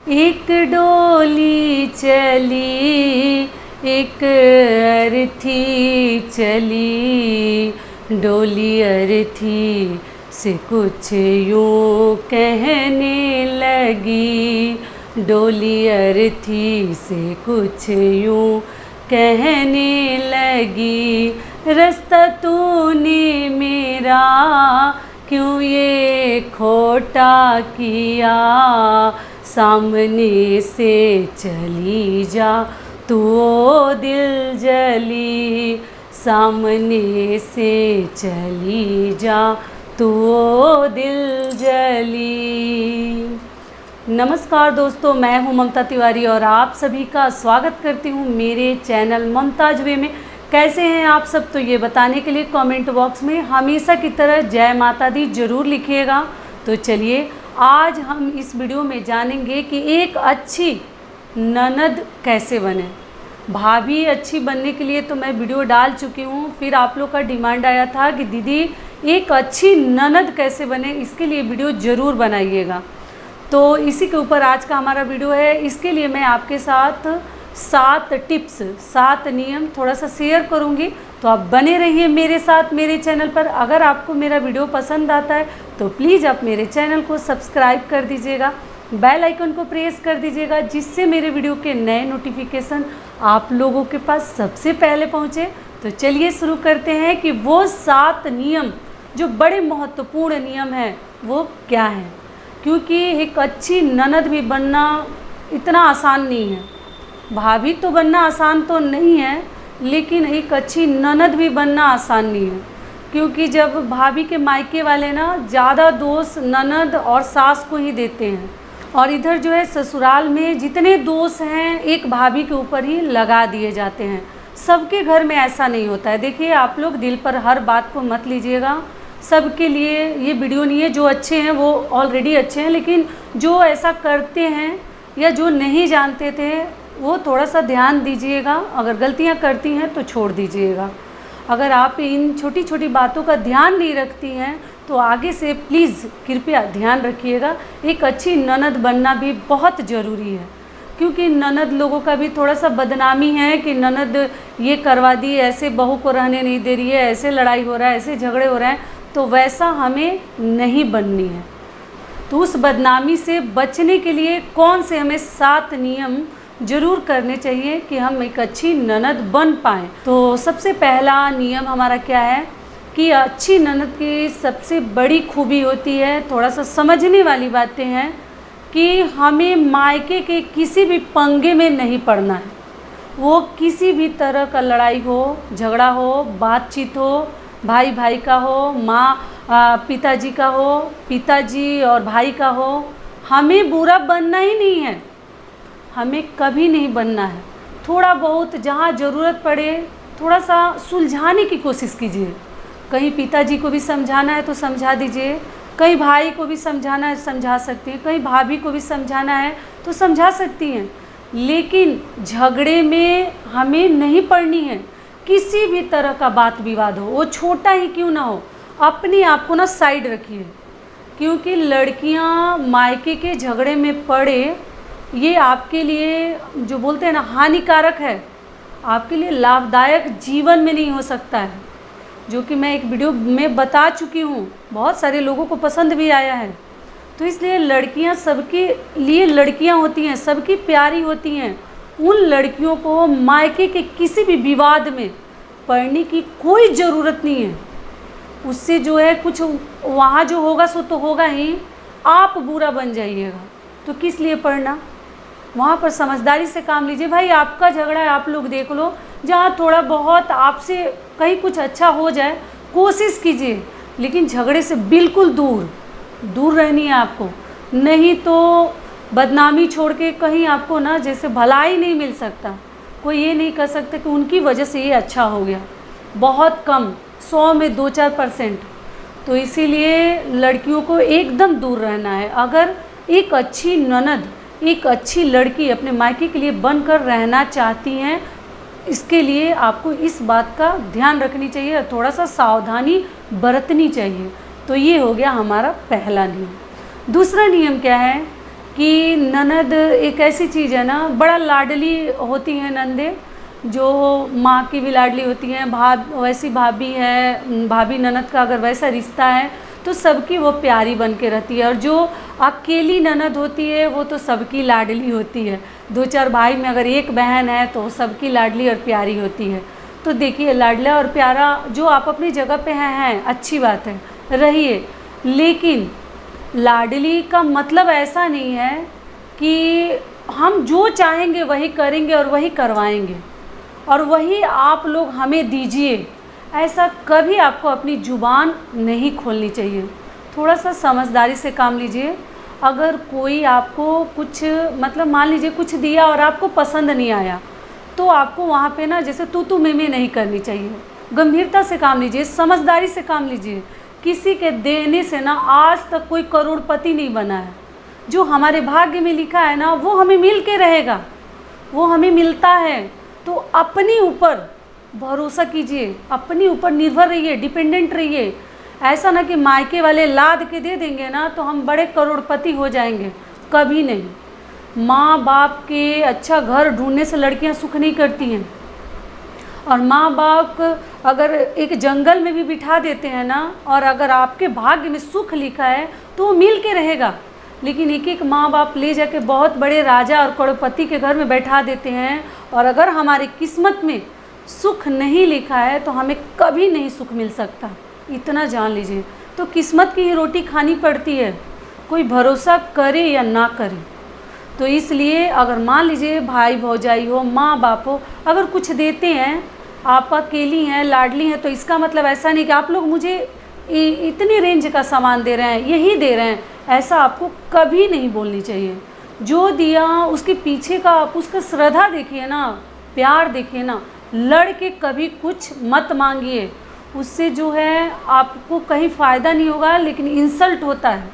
एक डोली चली एक अर्थी चली, डोली अर्थी से कुछ यूँ कहने लगी, डोली अर्थी से कुछ यूँ कहने लगी। रास्ता तूने मेरा क्यों ये खोटा किया, सामने से चली जा तू ओ दिल जली, सामने से चली जा तू ओ दिल जली। नमस्कार दोस्तों, मैं हूं ममता तिवारी और आप सभी का स्वागत करती हूं मेरे चैनल ममताज वे में। कैसे हैं आप सब, तो ये बताने के लिए कमेंट बॉक्स में हमेशा की तरह जय माता दी ज़रूर लिखिएगा। तो चलिए आज हम इस वीडियो में जानेंगे कि एक अच्छी ननद कैसे बने। भाभी अच्छी बनने के लिए तो मैं वीडियो डाल चुकी हूँ, फिर आप लोग का डिमांड आया था कि दीदी एक अच्छी ननद कैसे बने, इसके लिए वीडियो ज़रूर बनाइएगा। तो इसी के ऊपर आज का हमारा वीडियो है। इसके लिए मैं आपके साथ 7 टिप्स 7 नियम थोड़ा सा शेयर करूंगी, तो आप बने रहिए मेरे साथ मेरे चैनल पर। अगर आपको मेरा वीडियो पसंद आता है तो प्लीज़ आप मेरे चैनल को सब्सक्राइब कर दीजिएगा, बेल आइकन को प्रेस कर दीजिएगा, जिससे मेरे वीडियो के नए नोटिफिकेशन आप लोगों के पास सबसे पहले पहुँचे। तो चलिए शुरू करते हैं कि वो 7 नियम जो बड़े महत्वपूर्ण नियम हैं वो क्या हैं, क्योंकि एक अच्छी ननद भी बनना इतना आसान नहीं है। भाभी तो बनना आसान तो नहीं है, लेकिन एक अच्छी ननद भी बनना आसान नहीं है, क्योंकि जब भाभी के मायके वाले ना ज़्यादा दोष ननद और सास को ही देते हैं, और इधर जो है ससुराल में जितने दोष हैं एक भाभी के ऊपर ही लगा दिए जाते हैं। सबके घर में ऐसा नहीं होता है। देखिए, आप लोग दिल पर हर बात को मत लीजिएगा, सबके लिए ये वीडियो नहीं है। जो अच्छे हैं वो ऑलरेडी अच्छे हैं, लेकिन जो ऐसा करते हैं या जो नहीं जानते थे वो थोड़ा सा ध्यान दीजिएगा। अगर गलतियां करती हैं तो छोड़ दीजिएगा। अगर आप इन छोटी छोटी बातों का ध्यान नहीं रखती हैं तो आगे से प्लीज़ कृपया ध्यान रखिएगा। एक अच्छी ननद बनना भी बहुत ज़रूरी है, क्योंकि ननद लोगों का भी थोड़ा सा बदनामी है कि ननद ये करवा दी, ऐसे बहू को रहने नहीं दे रही है, ऐसे लड़ाई हो रहा है, ऐसे झगड़े हो रहे हैं। तो वैसा हमें नहीं बननी है। तो उस बदनामी से बचने के लिए कौन से हमें 7 नियम ज़रूर करने चाहिए कि हम एक अच्छी ननद बन पाएँ। तो सबसे पहला नियम हमारा क्या है कि अच्छी ननद की सबसे बड़ी खूबी होती है, थोड़ा सा समझने वाली बातें हैं, कि हमें मायके के किसी भी पंगे में नहीं पड़ना है। वो किसी भी तरह का लड़ाई हो, झगड़ा हो, बातचीत हो, भाई भाई का हो, माँ पिताजी का हो, पिताजी और भाई का हो, हमें बुरा बनना ही नहीं है। हमें कभी नहीं बनना है। थोड़ा बहुत जहाँ ज़रूरत पड़े थोड़ा सा सुलझाने की कोशिश कीजिए। कहीं पिताजी को भी समझाना है तो समझा दीजिए, कहीं भाई को भी समझाना है समझा सकती हैं, कहीं भाभी को भी समझाना है तो समझा सकती हैं, लेकिन झगड़े में हमें नहीं पड़नी है। किसी भी तरह का बात विवाद हो, वो छोटा ही क्यों ना हो, अपने आप को ना साइड रखिए, क्योंकि लड़कियां मायके के झगड़े में पड़े ये आपके लिए जो बोलते हैं ना हानिकारक है, आपके लिए लाभदायक जीवन में नहीं हो सकता है, जो कि मैं एक वीडियो में बता चुकी हूँ। बहुत सारे लोगों को पसंद भी आया है। तो इसलिए लड़कियां सबके लिए लड़कियां होती हैं, सबकी प्यारी होती हैं। उन लड़कियों को मायके के किसी भी विवाद में पड़ने की कोई ज़रूरत नहीं है। उससे जो है कुछ वहाँ जो होगा सो तो होगा ही, आप बुरा बन जाइएगा। तो किस लिए पढ़ना, वहाँ पर समझदारी से काम लीजिए। भाई आपका झगड़ा है, आप लोग देख लो, जहाँ थोड़ा बहुत आपसे कहीं कुछ अच्छा हो जाए कोशिश कीजिए, लेकिन झगड़े से बिल्कुल दूर रहनी है आपको। नहीं तो बदनामी छोड़ के कहीं आपको ना जैसे भलाई नहीं मिल सकता। कोई ये नहीं कर सकता कि उनकी वजह से ये अच्छा हो गया, बहुत कम, 100 में 2-4%। तो इसीलिए लड़कियों को एकदम दूर रहना है। अगर एक अच्छी ननद, एक अच्छी लड़की अपने मायके के लिए बनकर रहना चाहती हैं, इसके लिए आपको इस बात का ध्यान रखनी चाहिए और थोड़ा सा सावधानी बरतनी चाहिए। तो ये हो गया हमारा पहला नियम। दूसरा नियम क्या है कि ननद एक ऐसी चीज़ है ना, बड़ा लाडली होती हैं नंदे, जो माँ की भी लाडली होती हैं। वैसी भाभी है, भाभी ननद का अगर वैसा रिश्ता है तो सबकी वो प्यारी बन के रहती है। और जो अकेली ननद होती है वो तो सबकी लाडली होती है। 2-4 भाई में अगर एक बहन है तो सबकी लाडली और प्यारी होती है। तो देखिए, लाडला और प्यारा जो आप अपनी जगह पे हैं अच्छी बात है, रहिए। लेकिन लाडली का मतलब ऐसा नहीं है कि हम जो चाहेंगे वही करेंगे और वही करवाएंगे और वही आप लोग हमें दीजिए। ऐसा कभी आपको अपनी ज़ुबान नहीं खोलनी चाहिए। थोड़ा सा समझदारी से काम लीजिए। अगर कोई आपको कुछ मतलब मान लीजिए कुछ दिया और आपको पसंद नहीं आया, तो आपको वहाँ पे ना जैसे तू में नहीं करनी चाहिए। गंभीरता से काम लीजिए, समझदारी से काम लीजिए। किसी के देने से ना आज तक कोई करोड़पति नहीं बना है। जो हमारे भाग्य में लिखा है ना वो हमें मिल के रहेगा, वो हमें मिलता है। तो अपने ऊपर भरोसा कीजिए, अपने ऊपर निर्भर रहिए, डिपेंडेंट रहिए। ऐसा ना कि मायके वाले लाद के दे देंगे ना तो हम बड़े करोड़पति हो जाएंगे, कभी नहीं। माँ बाप के अच्छा घर ढूंढने से लड़कियां सुख नहीं करती हैं। और माँ बाप अगर एक जंगल में भी बिठा देते हैं ना, और अगर आपके भाग्य में सुख लिखा है तो वो मिल के रहेगा। लेकिन एक एक माँ बाप ले जाके बहुत बड़े राजा और करोड़पति के घर में बैठा देते हैं, और अगर हमारी किस्मत में सुख नहीं लिखा है तो हमें कभी नहीं सुख मिल सकता, इतना जान लीजिए। तो किस्मत की ही रोटी खानी पड़ती है, कोई भरोसा करे या ना करे। तो इसलिए अगर मान लीजिए भाई भौजाई हो, माँ बाप हो, अगर कुछ देते हैं, आप अकेली हैं, लाडली हैं, तो इसका मतलब ऐसा नहीं कि आप लोग मुझे इतनी रेंज का सामान दे रहे हैं, यही दे रहे हैं, ऐसा आपको कभी नहीं बोलनी चाहिए। जो दिया उसके पीछे का आप उसका श्रद्धा देखिए ना, प्यार देखिए ना। लड़ के कभी कुछ मत मांगिए, उससे जो है आपको कहीं फ़ायदा नहीं होगा, लेकिन इंसल्ट होता है।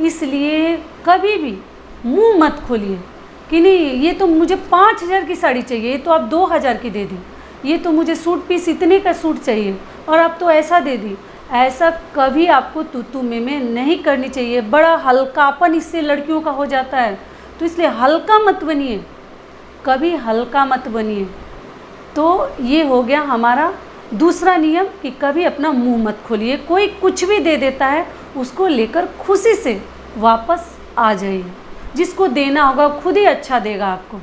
इसलिए कभी भी मुंह मत खोलिए कि नहीं ये तो मुझे 5,000 की साड़ी चाहिए, ये तो आप 2,000 की दे दी, ये तो मुझे सूट पीस इतने का सूट चाहिए और आप तो ऐसा दे दी। ऐसा कभी आपको तू में नहीं करनी चाहिए। बड़ा हल्कापन इससे लड़कियों का हो जाता है। तो इसलिए हल्का मत बनिए, कभी हल्का मत बनिए। तो ये हो गया हमारा दूसरा नियम कि कभी अपना मुंह मत खोलिए। कोई कुछ भी दे देता है उसको लेकर खुशी से वापस आ जाइए। जिसको देना होगा खुद ही अच्छा देगा आपको।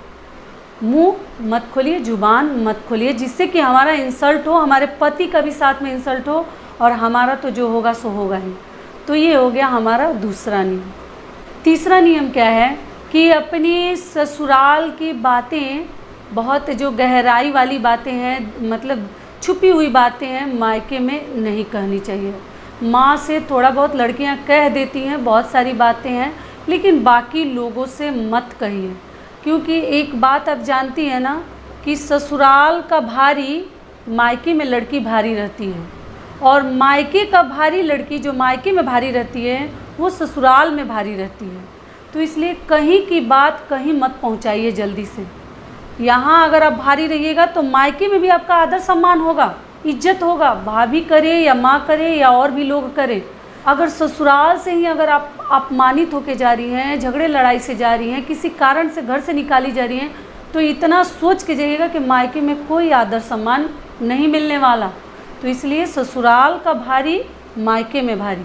मुंह मत खोलिए, जुबान मत खोलिए, जिससे कि हमारा इंसल्ट हो, हमारे पति का भी साथ में इंसल्ट हो, और हमारा तो जो होगा सो होगा ही। तो ये हो गया हमारा दूसरा नियम। तीसरा नियम क्या है कि अपनी ससुराल की बातें, बहुत जो गहराई वाली बातें हैं, मतलब छुपी हुई बातें हैं, मायके में नहीं कहनी चाहिए। माँ से थोड़ा बहुत लड़कियां कह देती हैं, बहुत सारी बातें हैं, लेकिन बाकी लोगों से मत कहिए। क्योंकि एक बात आप जानती हैं ना कि ससुराल का भारी मायके में लड़की भारी रहती है, और मायके का भारी लड़की जो मायके में भारी रहती है वो ससुराल में भारी रहती है। तो इसलिए कहीं की बात कहीं मत पहुंचाइए जल्दी से। यहाँ अगर आप भारी रहिएगा तो मायके में भी आपका आदर सम्मान होगा, इज्जत होगा, भाभी करे या माँ करे या और भी लोग करे। अगर ससुराल से ही अगर आप अपमानित होके जा रही हैं, झगड़े लड़ाई से जा रही हैं, किसी कारण से घर से निकाली जा रही हैं, तो इतना सोच के जाइएगा कि मायके में कोई आदर सम्मान नहीं मिलने वाला। तो इसलिए ससुराल का भारी मायके में भारी,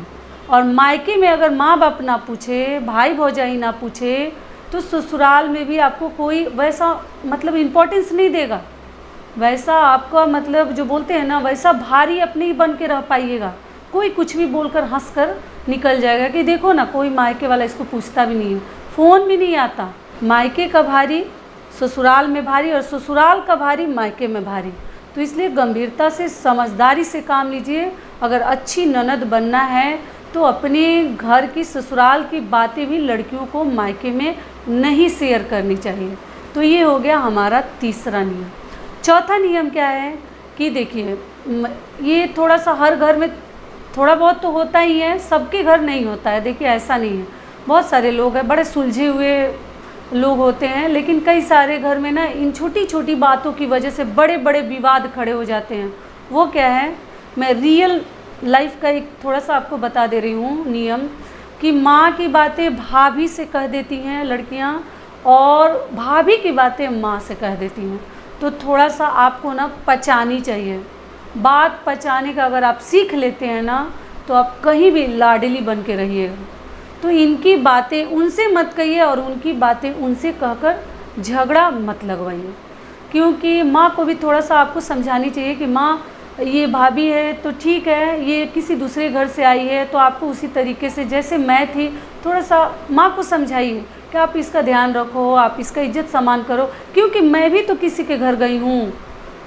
और मायके में अगर माँ बाप ना पूछे, भाई भौजाई ना पूछे, तो ससुराल में भी आपको कोई वैसा मतलब इम्पोर्टेंस नहीं देगा। वैसा आपका मतलब जो बोलते हैं ना, वैसा भारी अपने ही बन के रह पाइएगा। कोई कुछ भी बोलकर हंसकर निकल जाएगा कि देखो ना, कोई मायके वाला इसको पूछता भी नहीं है, फ़ोन भी नहीं आता। मायके का भारी ससुराल में भारी, और ससुराल का भारी मायके में भारी। तो इसलिए गंभीरता से, समझदारी से काम लीजिए। अगर अच्छी ननद बनना है तो अपने घर की, ससुराल की बातें भी लड़कियों को मायके में नहीं शेयर करनी चाहिए। तो ये हो गया हमारा तीसरा नियम। चौथा नियम क्या है कि देखिए, ये थोड़ा सा हर घर में थोड़ा बहुत तो होता ही है, सबके घर नहीं होता है। देखिए ऐसा नहीं है, बहुत सारे लोग हैं, बड़े सुलझे हुए लोग होते हैं, लेकिन कई सारे घर में ना इन छोटी छोटी बातों की वजह से बड़े बड़े विवाद खड़े हो जाते हैं। वो क्या है, मैं रियल लाइफ का एक थोड़ा सा आपको बता दे रही हूँ नियम कि माँ की बातें भाभी से कह देती हैं लड़कियाँ और भाभी की बातें माँ से कह देती हैं। तो थोड़ा सा आपको ना पचानी चाहिए। बात पचाने का अगर आप सीख लेते हैं ना तो आप कहीं भी लाडली बन के रहिएगा। तो इनकी बातें उनसे मत कहिए और उनकी बातें उनसे कहकर झगड़ा मत लगवाइए, क्योंकि माँ को भी थोड़ा सा आपको समझानी चाहिए कि माँ ये भाभी है तो ठीक है, ये किसी दूसरे घर से आई है तो आपको उसी तरीके से जैसे मैं थी थोड़ा सा माँ को समझाइए कि आप इसका ध्यान रखो, आप इसका इज्जत सम्मान करो, क्योंकि मैं भी तो किसी के घर गई हूँ।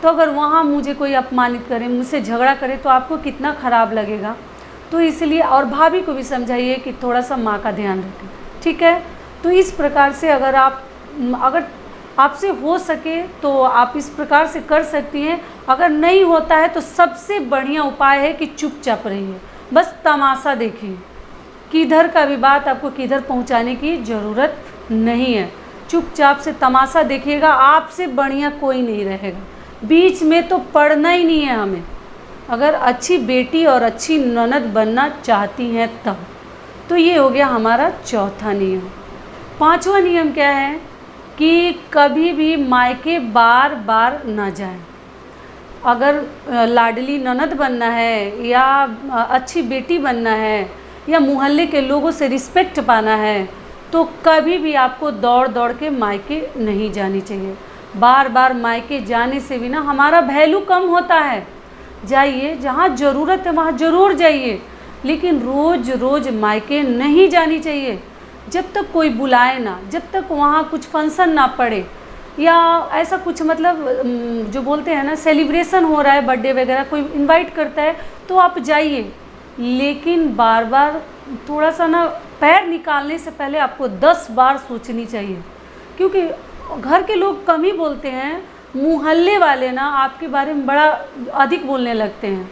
तो अगर वहाँ मुझे कोई अपमानित करे, मुझसे झगड़ा करे तो आपको कितना ख़राब लगेगा। तो इसलिए और भाभी को भी समझाइए कि थोड़ा सा माँ का ध्यान रखें, ठीक है। तो इस प्रकार से अगर आपसे हो सके तो आप इस प्रकार से कर सकती हैं। अगर नहीं होता है तो सबसे बढ़िया उपाय है कि चुपचाप रहिए, बस तमाशा देखिए। किधर का भी बात आपको किधर पहुंचाने की ज़रूरत नहीं है। चुपचाप से तमाशा देखिएगा, आपसे बढ़िया कोई नहीं रहेगा। बीच में तो पढ़ना ही नहीं है हमें, अगर अच्छी बेटी और अच्छी ननद बनना चाहती हैं तब। तो ये हो गया हमारा चौथा नियम। पांचवा नियम क्या है कि कभी भी मायके बार बार ना जाएं। अगर लाडली ननद बनना है या अच्छी बेटी बनना है या मोहल्ले के लोगों से रिस्पेक्ट पाना है तो कभी भी आपको दौड़ दौड़ के मायके नहीं जानी चाहिए। बार बार मायके जाने से भी ना हमारा वैल्यू कम होता है। जाइए, जहाँ ज़रूरत है वहाँ ज़रूर जाइए, लेकिन रोज़ रोज़ मायके नहीं जानी चाहिए। जब तक कोई बुलाए ना, जब तक वहाँ कुछ फंक्शन ना पड़े या ऐसा कुछ मतलब जो बोलते हैं ना सेलिब्रेशन हो रहा है, बर्थडे वगैरह कोई इनवाइट करता है तो आप जाइए, लेकिन बार बार थोड़ा सा ना पैर निकालने से पहले आपको 10 बार सोचनी चाहिए, क्योंकि घर के लोग कम ही बोलते हैं, मोहल्ले वाले ना आपके बारे में बड़ा अधिक बोलने लगते हैं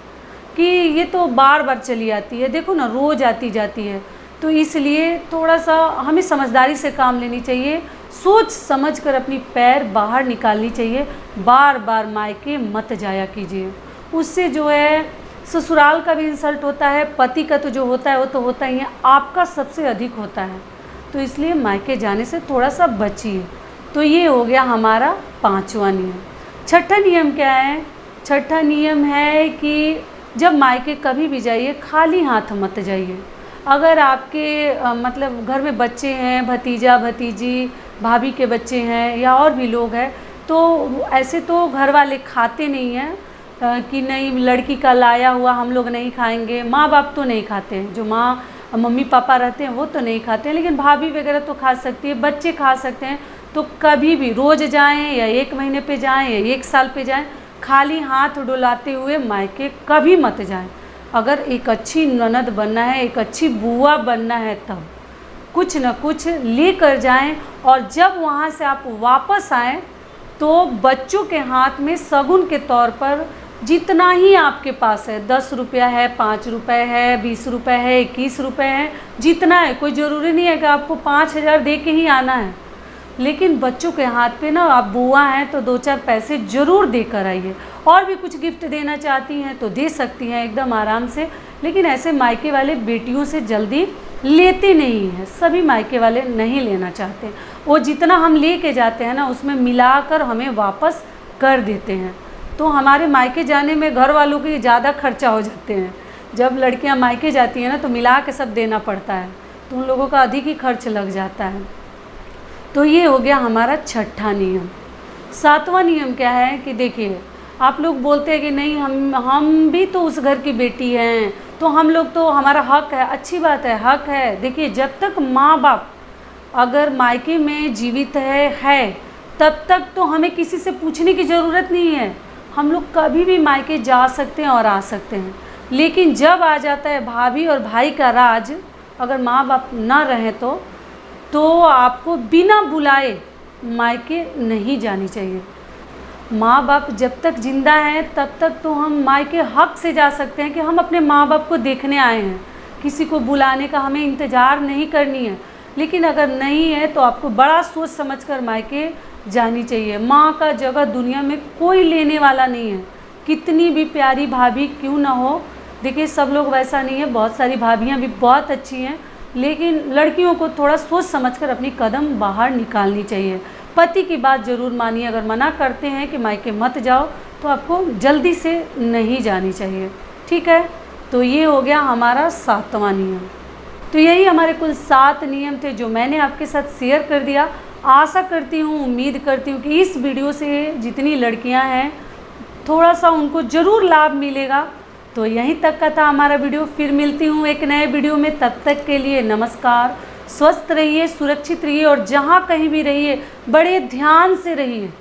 कि ये तो बार बार चली आती है, देखो ना रोज़ आती जाती है। तो इसलिए थोड़ा सा हमें समझदारी से काम लेनी चाहिए, सोच समझ कर अपनी पैर बाहर निकालनी चाहिए। बार बार मायके मत जाया कीजिए, उससे जो है ससुराल का भी इंसल्ट होता है, पति का तो जो होता है वो तो होता ही है, आपका सबसे अधिक होता है। तो इसलिए मायके जाने से थोड़ा सा बचिए। तो ये हो गया हमारा पांचवा नियम। छठा नियम क्या है? छठा नियम है कि जब मायके कभी भी जाइए खाली हाथ मत जाइए। अगर आपके मतलब घर में बच्चे हैं, भतीजा भतीजी, भाभी के बच्चे हैं या और भी लोग हैं, तो ऐसे तो घर वाले खाते नहीं हैं कि नहीं लड़की का लाया हुआ हम लोग नहीं खाएंगे। माँ बाप तो नहीं खाते हैं, जो माँ मम्मी पापा रहते हैं वो तो नहीं खाते हैं, लेकिन भाभी वगैरह तो खा सकती है, बच्चे खा सकते हैं। तो कभी भी रोज़ जाएं या 1 महीने पे जाएं या 1 साल पे जाएं, खाली हाथ डुलाते हुए मायके कभी मत जाएं। अगर एक अच्छी ननद बनना है, एक अच्छी बुआ बनना है, तब कुछ न कुछ लेकर जाएं, और जब वहाँ से आप वापस आएँ तो बच्चों के हाथ में शगुन के तौर पर जितना ही आपके पास है, 10 रुपया है, 5 रुपये है, 20 रुपये है, 21 रुपये है, जितना है, कोई ज़रूरी नहीं है कि आपको 5,000 दे के ही आना है, लेकिन बच्चों के हाथ पे ना आप बुआ हैं तो 2-4 पैसे ज़रूर देकर आइए। और भी कुछ गिफ्ट देना चाहती हैं तो दे सकती हैं एकदम आराम से, लेकिन ऐसे मायके वाले बेटियों से जल्दी लेते नहीं हैं, सभी मायके वाले नहीं लेना चाहते। वो जितना हम ले के जाते हैं ना उसमें मिलाकर हमें वापस कर देते हैं। तो हमारे मायके जाने में घर वालों के ज़्यादा खर्चा हो जाते हैं। जब लड़कियां मायके जाती हैं ना तो मिला के सब देना पड़ता है, तो उन लोगों का अधिक ही खर्च लग जाता है। तो ये हो गया हमारा छठा नियम। सातवां नियम क्या है कि देखिए, आप लोग बोलते हैं कि नहीं हम भी तो उस घर की बेटी हैं, तो हम लोग तो हमारा हक है। अच्छी बात है, हक है। देखिए, जब तक माँ बाप अगर मायके में जीवित है तब तक तो हमें किसी से पूछने की ज़रूरत नहीं है। हम लोग कभी भी मायके जा सकते हैं और आ सकते हैं। लेकिन जब आ जाता है भाभी और भाई का राज, अगर माँ बाप ना रहें तो आपको बिना बुलाए मायके नहीं जानी चाहिए। माँ बाप जब तक जिंदा हैं तब तक तो हम मायके हक से जा सकते हैं कि हम अपने माँ बाप को देखने आए हैं, किसी को बुलाने का हमें इंतज़ार नहीं करनी है। लेकिन अगर नहीं है तो आपको बड़ा सोच समझकर मायके जानी चाहिए। माँ का जगह दुनिया में कोई लेने वाला नहीं है, कितनी भी प्यारी भाभी क्यों ना हो। देखिए, सब लोग वैसा नहीं है, बहुत सारी भाभियाँ भी बहुत अच्छी हैं, लेकिन लड़कियों को थोड़ा सोच समझकर अपनी कदम बाहर निकालनी चाहिए। पति की बात ज़रूर मानिए, अगर मना करते हैं कि मायके मत जाओ तो आपको जल्दी से नहीं जानी चाहिए, ठीक है। तो ये हो गया हमारा 7वां नियम। तो यही हमारे कुल 7 नियम थे जो मैंने आपके साथ शेयर कर दिया। आशा करती हूँ, उम्मीद करती हूँ कि इस वीडियो से जितनी लड़कियाँ हैं थोड़ा सा उनको ज़रूर लाभ मिलेगा। तो यहीं तक का था हमारा वीडियो, फिर मिलती हूँ एक नए वीडियो में। तब तक के लिए नमस्कार। स्वस्थ रहिए, सुरक्षित रहिए और जहाँ कहीं भी रहिए बड़े ध्यान से रहिए।